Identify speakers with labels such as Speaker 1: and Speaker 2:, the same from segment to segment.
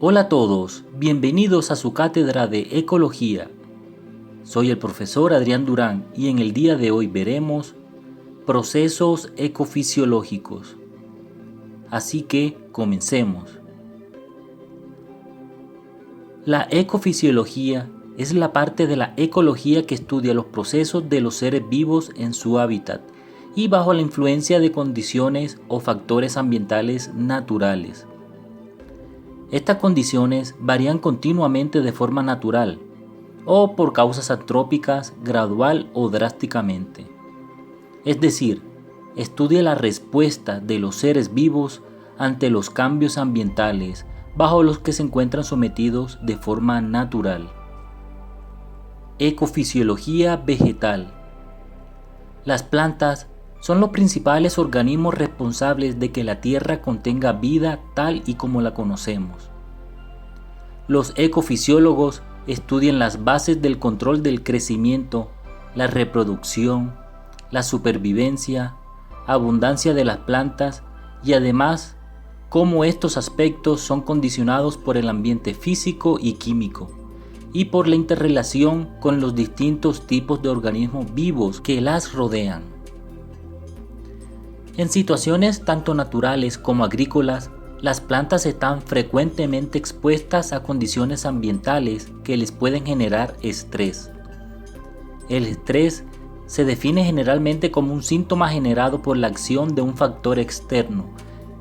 Speaker 1: Hola a todos, bienvenidos a su cátedra de Ecología. Soy el profesor Adrián Durán y en el día de hoy veremos procesos ecofisiológicos. Así que comencemos. La ecofisiología es la parte de la ecología que estudia los procesos de los seres vivos en su hábitat y bajo la influencia de condiciones o factores ambientales naturales. Estas condiciones varían continuamente de forma natural o por causas antrópicas gradual o drásticamente. Es decir, estudia la respuesta de los seres vivos ante los cambios ambientales bajo los que se encuentran sometidos de forma natural. Ecofisiología vegetal. Las plantas son los principales organismos responsables de que la Tierra contenga vida tal y como la conocemos. Los ecofisiólogos estudian las bases del control del crecimiento, la reproducción, la supervivencia, abundancia de las plantas y además cómo estos aspectos son condicionados por el ambiente físico y químico y por la interrelación con los distintos tipos de organismos vivos que las rodean. En situaciones tanto naturales como agrícolas, las plantas están frecuentemente expuestas a condiciones ambientales que les pueden generar estrés. El estrés se define generalmente como un síntoma generado por la acción de un factor externo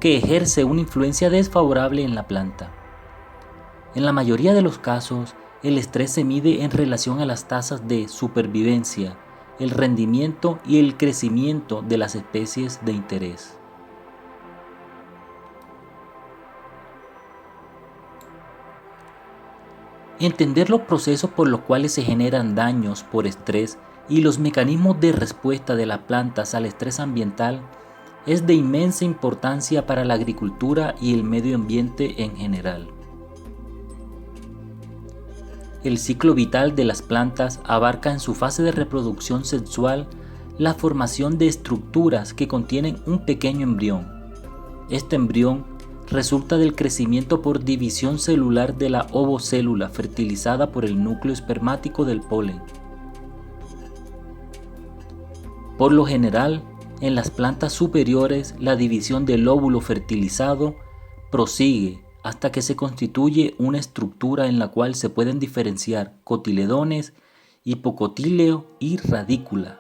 Speaker 1: que ejerce una influencia desfavorable en la planta. En la mayoría de los casos, el estrés se mide en relación a las tasas de supervivencia, el rendimiento y el crecimiento de las especies de interés. Entender los procesos por los cuales se generan daños por estrés y los mecanismos de respuesta de las plantas al estrés ambiental es de inmensa importancia para la agricultura y el medio ambiente en general. El ciclo vital de las plantas abarca en su fase de reproducción sexual la formación de estructuras que contienen un pequeño embrión. Este embrión resulta del crecimiento por división celular de la ovocélula fertilizada por el núcleo espermático del polen. Por lo general, en las plantas superiores, la división del óvulo fertilizado prosigue hasta que se constituye una estructura en la cual se pueden diferenciar cotiledones, hipocotíleo y radícula.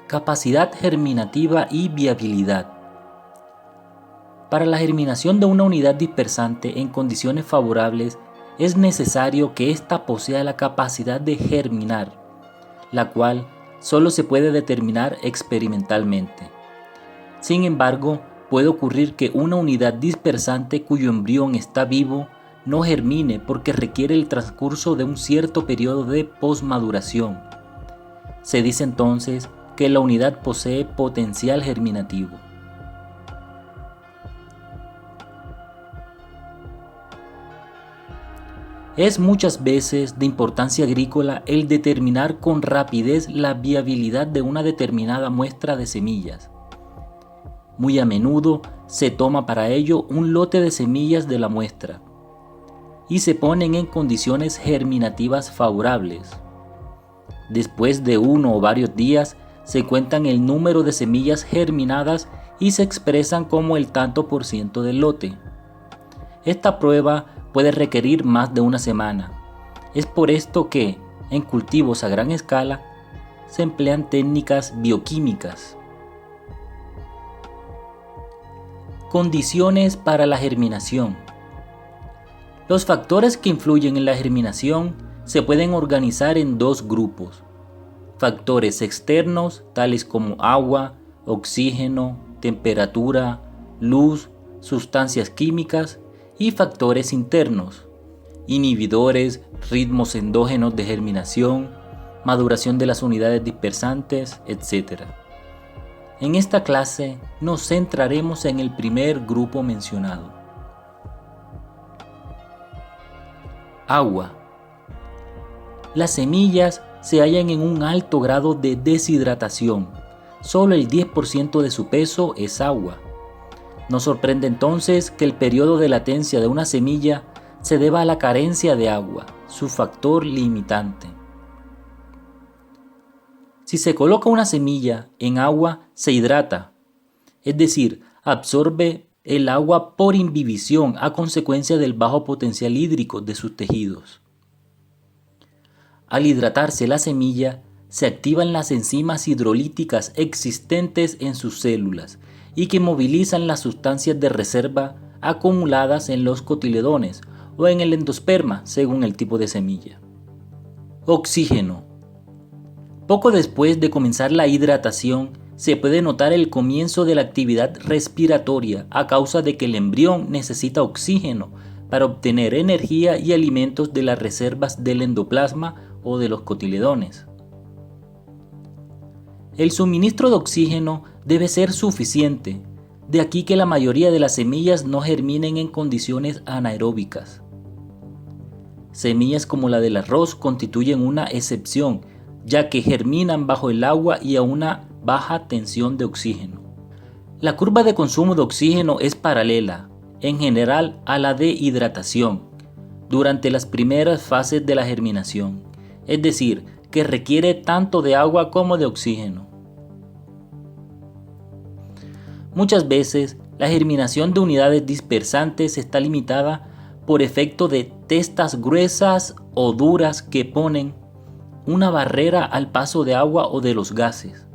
Speaker 1: Capacidad germinativa y viabilidad. Para la germinación de una unidad dispersante en condiciones favorables, es necesario que ésta posea la capacidad de germinar, la cual solo se puede determinar experimentalmente. Sin embargo, puede ocurrir que una unidad dispersante cuyo embrión está vivo no germine porque requiere el transcurso de un cierto periodo de posmaduración. Se dice entonces que la unidad posee potencial germinativo. Es muchas veces de importancia agrícola el determinar con rapidez la viabilidad de una determinada muestra de semillas. Muy a menudo se toma para ello un lote de semillas de la muestra y se ponen en condiciones germinativas favorables. Después de uno o varios días se cuentan el número de semillas germinadas y se expresan como el tanto por ciento del lote. Esta prueba puede requerir más de una semana. Es por esto que, en cultivos a gran escala, se emplean técnicas bioquímicas. Condiciones para la germinación. Los factores que influyen en la germinación se pueden organizar en dos grupos. Factores externos, tales como agua, oxígeno, temperatura, luz, sustancias químicas, y factores internos, inhibidores, ritmos endógenos de germinación, maduración de las unidades dispersantes, etc. En esta clase nos centraremos en el primer grupo mencionado. Agua. Las semillas se hallan en un alto grado de deshidratación, solo el 10% de su peso es agua. No sorprende entonces que el periodo de latencia de una semilla se deba a la carencia de agua, su factor limitante. Si se coloca una semilla en agua, se hidrata, es decir, absorbe el agua por imbibición a consecuencia del bajo potencial hídrico de sus tejidos. Al hidratarse la semilla, se activan las enzimas hidrolíticas existentes en sus células y que movilizan las sustancias de reserva acumuladas en los cotiledones o en el endosperma según el tipo de semilla. Oxígeno. Poco después de comenzar la hidratación, se puede notar el comienzo de la actividad respiratoria a causa de que el embrión necesita oxígeno para obtener energía y alimentos de las reservas del endoplasma o de los cotiledones. El suministro de oxígeno debe ser suficiente, de aquí que la mayoría de las semillas no germinen en condiciones anaeróbicas. Semillas como la del arroz constituyen una excepción, ya que germinan bajo el agua y a una baja tensión de oxígeno. La curva de consumo de oxígeno es paralela, en general, a la de hidratación, durante las primeras fases de la germinación, es decir, que requiere tanto de agua como de oxígeno. Muchas veces, la germinación de unidades dispersantes está limitada por efecto de testas gruesas o duras que ponen una barrera al paso de agua o de los gases.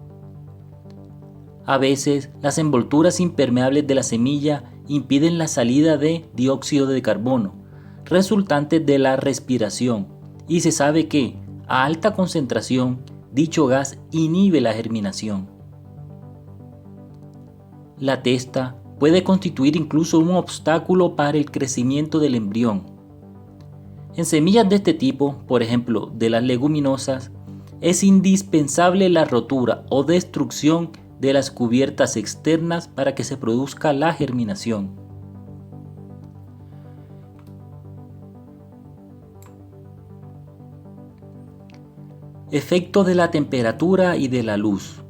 Speaker 1: A veces, las envolturas impermeables de la semilla impiden la salida de dióxido de carbono, resultante de la respiración, y se sabe que, a alta concentración, dicho gas inhibe la germinación. La testa puede constituir incluso un obstáculo para el crecimiento del embrión. En semillas de este tipo, por ejemplo de las leguminosas, es indispensable la rotura o destrucción de las cubiertas externas para que se produzca la germinación. Efecto de la temperatura y de la luz.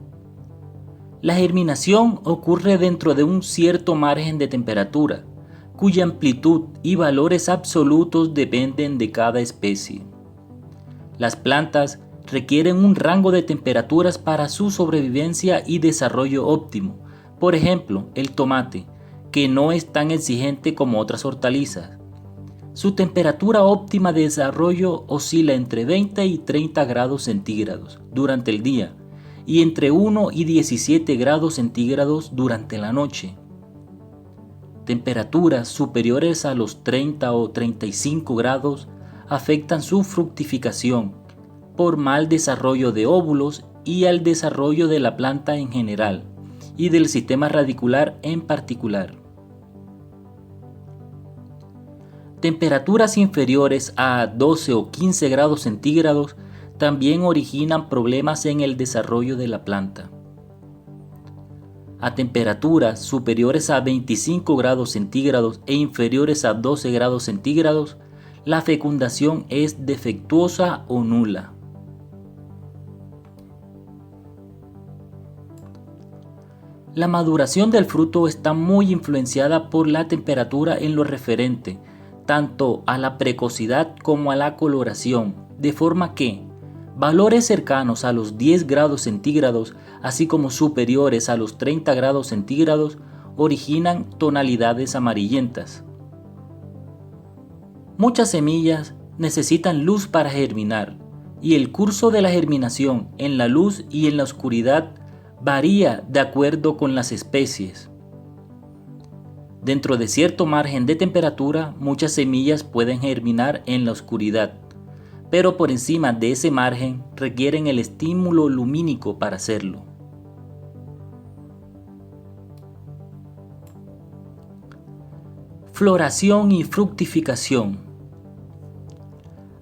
Speaker 1: La germinación ocurre dentro de un cierto margen de temperatura, cuya amplitud y valores absolutos dependen de cada especie. Las plantas requieren un rango de temperaturas para su sobrevivencia y desarrollo óptimo. Por ejemplo, el tomate, que no es tan exigente como otras hortalizas. Su temperatura óptima de desarrollo oscila entre 20 y 30 grados centígrados durante el día y entre 1 y 17 grados centígrados durante la noche. Temperaturas superiores a los 30 o 35 grados afectan su fructificación por mal desarrollo de óvulos y al desarrollo de la planta en general y del sistema radicular en particular. Temperaturas inferiores a 12 o 15 grados centígrados también originan problemas en el desarrollo de la planta. A temperaturas superiores a 25 grados centígrados e inferiores a 12 grados centígrados, la fecundación es defectuosa o nula. La maduración del fruto está muy influenciada por la temperatura en lo referente, tanto a la precocidad como a la coloración, de forma que valores cercanos a los 10 grados centígrados, así como superiores a los 30 grados centígrados, originan tonalidades amarillentas. Muchas semillas necesitan luz para germinar, y el curso de la germinación en la luz y en la oscuridad varía de acuerdo con las especies. Dentro de cierto margen de temperatura, muchas semillas pueden germinar en la oscuridad, pero por encima de ese margen requieren el estímulo lumínico para hacerlo. Floración y fructificación.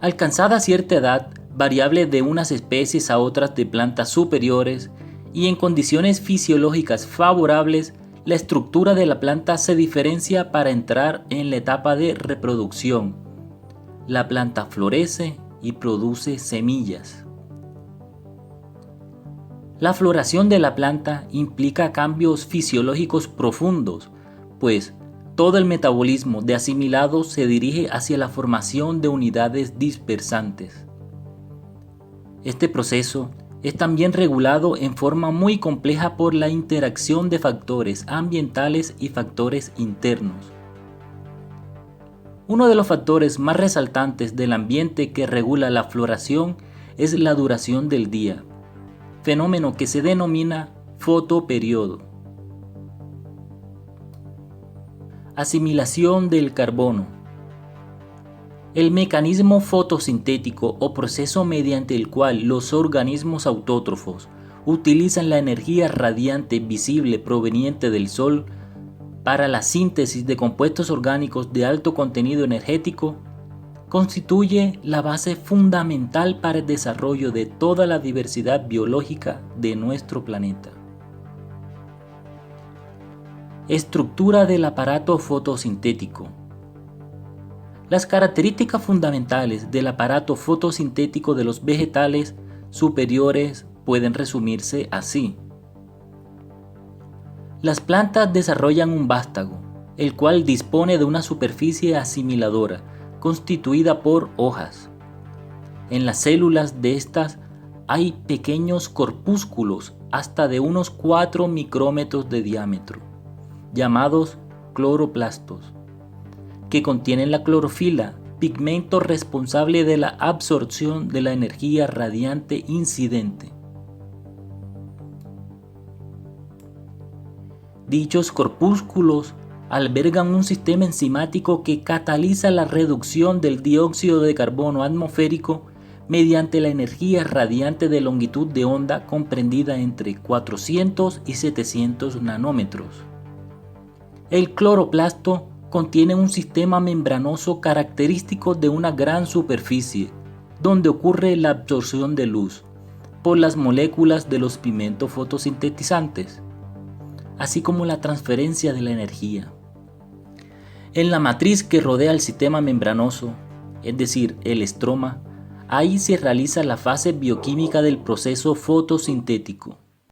Speaker 1: Alcanzada cierta edad, variable de unas especies a otras de plantas superiores, y en condiciones fisiológicas favorables, la estructura de la planta se diferencia para entrar en la etapa de reproducción. La planta florece y produce semillas. La floración de la planta implica cambios fisiológicos profundos, pues todo el metabolismo de asimilados se dirige hacia la formación de unidades dispersantes. Este proceso es también regulado en forma muy compleja por la interacción de factores ambientales y factores internos. Uno de los factores más resaltantes del ambiente que regula la floración es la duración del día, fenómeno que se denomina fotoperiodo. Asimilación del carbono. El mecanismo fotosintético o proceso mediante el cual los organismos autótrofos utilizan la energía radiante visible proveniente del sol para la síntesis de compuestos orgánicos de alto contenido energético, constituye la base fundamental para el desarrollo de toda la diversidad biológica de nuestro planeta. Estructura del aparato fotosintético. Las características fundamentales del aparato fotosintético de los vegetales superiores pueden resumirse así. Las plantas desarrollan un vástago, el cual dispone de una superficie asimiladora, constituida por hojas. En las células de estas hay pequeños corpúsculos hasta de unos 4 micrómetros de diámetro, llamados cloroplastos, que contienen la clorofila, pigmento responsable de la absorción de la energía radiante incidente. Dichos corpúsculos albergan un sistema enzimático que cataliza la reducción del dióxido de carbono atmosférico mediante la energía radiante de longitud de onda comprendida entre 400 y 700 nanómetros. El cloroplasto contiene un sistema membranoso característico de una gran superficie, donde ocurre la absorción de luz por las moléculas de los pigmentos fotosintetizantes, así como la transferencia de la energía. En la matriz que rodea el sistema membranoso, es decir, el estroma, ahí se realiza la fase bioquímica del proceso fotosintético.